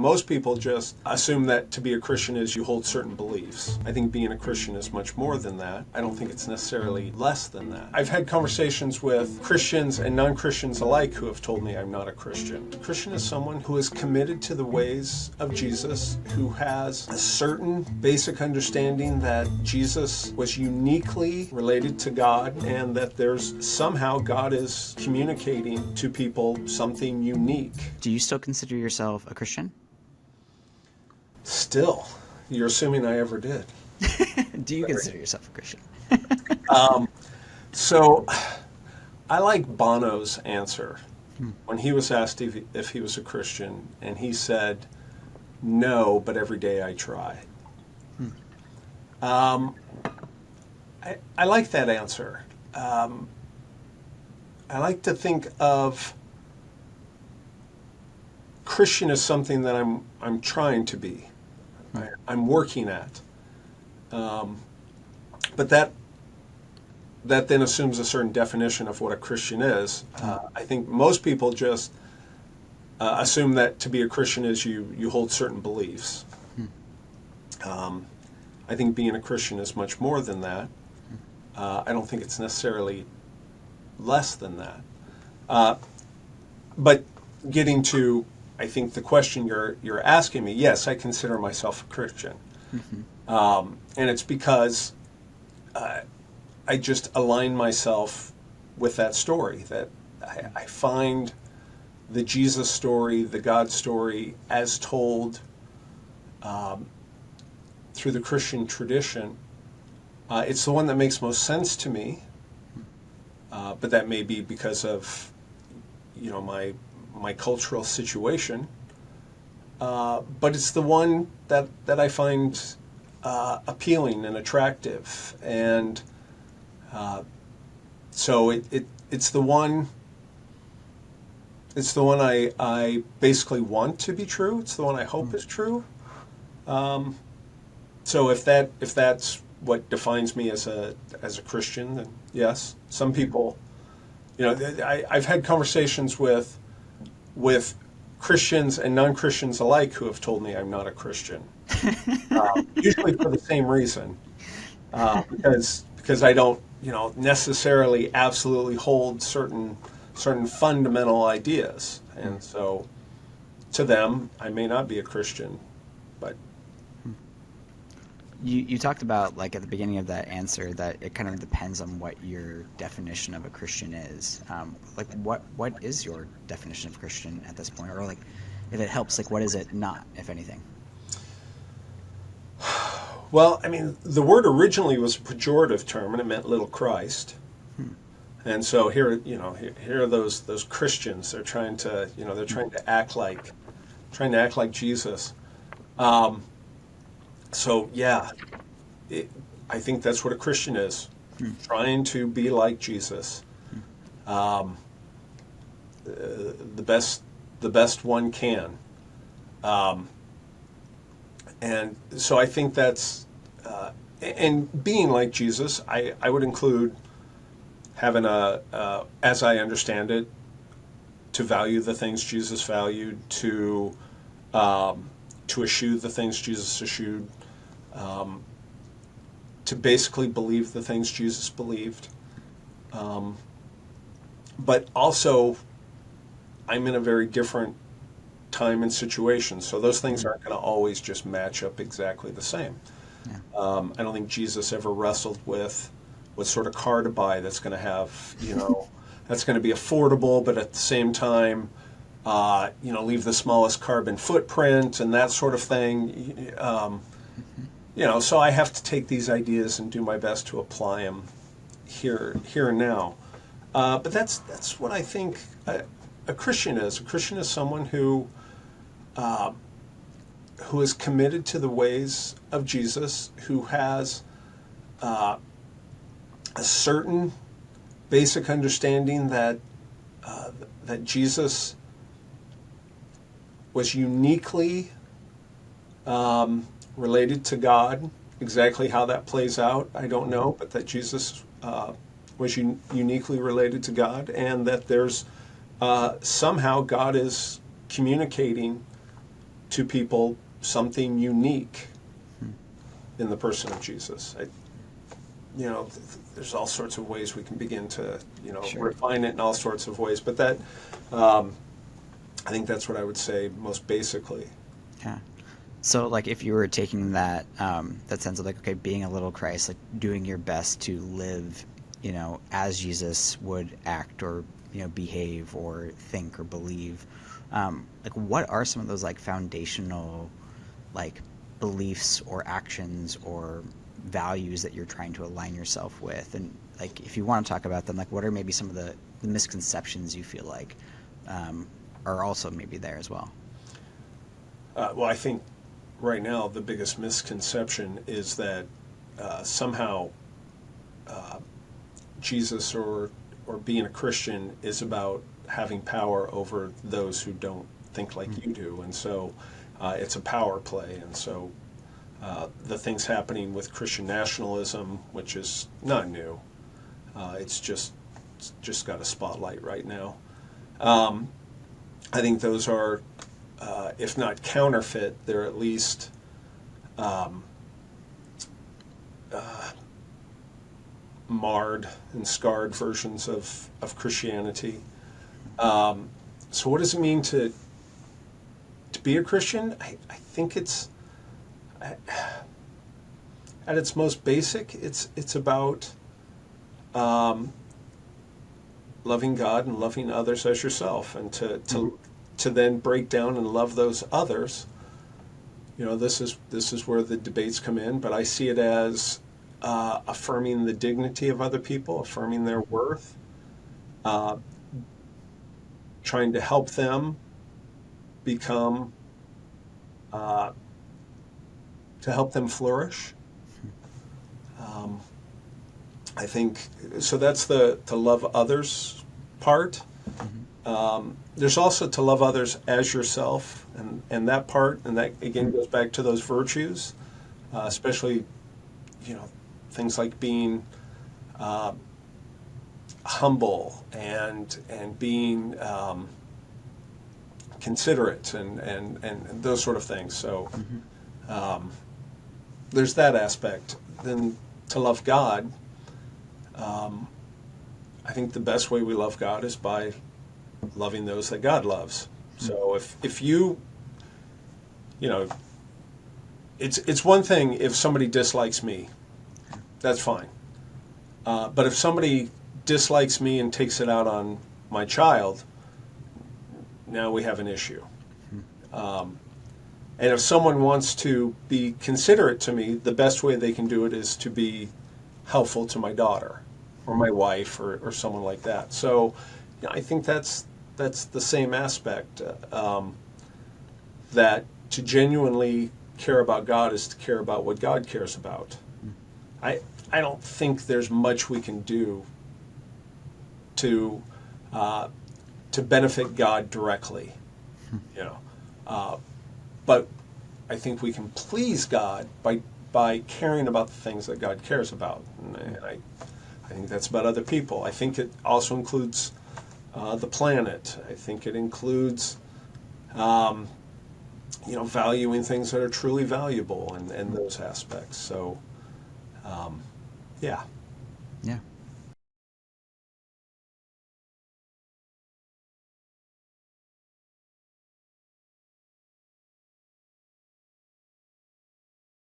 most people just assume that to be a Christian is you hold certain beliefs. I think being a Christian is much more than that. I don't think it's necessarily less than that. I've had conversations with Christians and non-Christians alike who have told me I'm not a Christian. A Christian is someone who is committed to the ways of Jesus, who has a certain basic understanding that Jesus was uniquely related to God and that there's somehow God is communicating to people something unique. Do you still consider yourself a Christian? Still. You're assuming I ever did. Do you consider yourself a Christian? So I like Bono's answer when he was asked if he was a Christian, and he said, no, but every day I try. I like that answer. I like to think of Christian as something that I'm trying to be. I'm working at. But that then assumes a certain definition of what a Christian is. I think most people just assume that to be a Christian is you hold certain beliefs. I think being a Christian is much more than that. I don't think it's necessarily less than that. But getting to, I think, the question you're asking me, yes, I consider myself a Christian. And it's because I just align myself with that story, that I find the Jesus story, the God story, as told through the Christian tradition. It's the one that makes most sense to me, but that may be because of, my cultural situation. But it's the one that I find appealing and attractive, and so it's the one. It's the one I basically want to be true. It's the one I hope is true. So if that's what defines me as a Christian, then yes. Some people, I've had conversations with Christians and non-Christians alike who have told me I'm not a Christian, usually for the same reason, because I don't necessarily absolutely hold certain fundamental ideas, and so to them I may not be a Christian, but. You talked about, like, at the beginning of that answer, that it kind of depends on what your definition of a Christian is. Like, what is your definition of Christian at this point? Or, like, if it helps, like, what is it not, if anything? Well, I mean, the word originally was a pejorative term, and it meant little Christ. And so here are those Christians. They're trying to act like Jesus. So yeah, I think that's what a Christian is, trying to be like Jesus, the best one can, and so I think that's and being like Jesus. I would include having as I understand it, to value the things Jesus valued, to eschew the things Jesus eschewed, to basically believe the things Jesus believed. But also, I'm in a very different time and situation, so those things aren't going to always just match up exactly the same. Yeah. I don't think Jesus ever wrestled with what sort of car to buy that's going to have, that's going to be affordable, but at the same time, leave the smallest carbon footprint and that sort of thing. So I have to take these ideas and do my best to apply them here and now. But that's what I think a Christian is. A Christian is someone who is committed to the ways of Jesus, who has a certain basic understanding that Jesus was uniquely related to God. Exactly how that plays out, I don't know, but that Jesus was uniquely related to God, and that there's somehow God is communicating to people something unique in the person of Jesus. There's all sorts of ways we can begin to, Sure. refine it in all sorts of ways. But that, I think that's what I would say most basically. Yeah. So, like, if you were taking that that sense of like, okay, being a little Christ, like doing your best to live, as Jesus would act or behave or think or believe, like, what are some of those like foundational, like, beliefs or actions or values that you're trying to align yourself with? And like, if you want to talk about them, like, what are maybe some of the misconceptions you feel like are also maybe there as well? Well, I think right now the biggest misconception is that somehow Jesus or being a Christian is about having power over those who don't think like you do, and so it's a power play. And so the things happening with Christian nationalism, which is not new, it's just got a spotlight right now. I think those are, if not counterfeit, they're at least marred and scarred versions of Christianity. So what does it mean to be a Christian? I think it's at its most basic. It's about loving God and loving others as yourself, and to then break down and love those others. This is where the debates come in, but I see it as affirming the dignity of other people, affirming their worth, trying to help them become, to help them flourish. I think so. That's the to love others part. There's also to love others as yourself, and that part, and that again goes back to those virtues, especially things like being humble and being considerate and those sort of things. So there's that aspect. Then to love God, I think the best way we love God is by loving those that God loves. So if you it's one thing if somebody dislikes me, that's fine. But if somebody dislikes me and takes it out on my child, now we have an issue. And if someone wants to be considerate to me, the best way they can do it is to be helpful to my daughter or my wife or someone like that. So I think that's the same aspect, that to genuinely care about God is to care about what God cares about. I don't think there's much we can do to benefit God directly, but I think we can please God by caring about the things that God cares about, and I think that's about other people. I think it also includes the planet. I think it includes valuing things that are truly valuable and those aspects. So yeah. Yeah.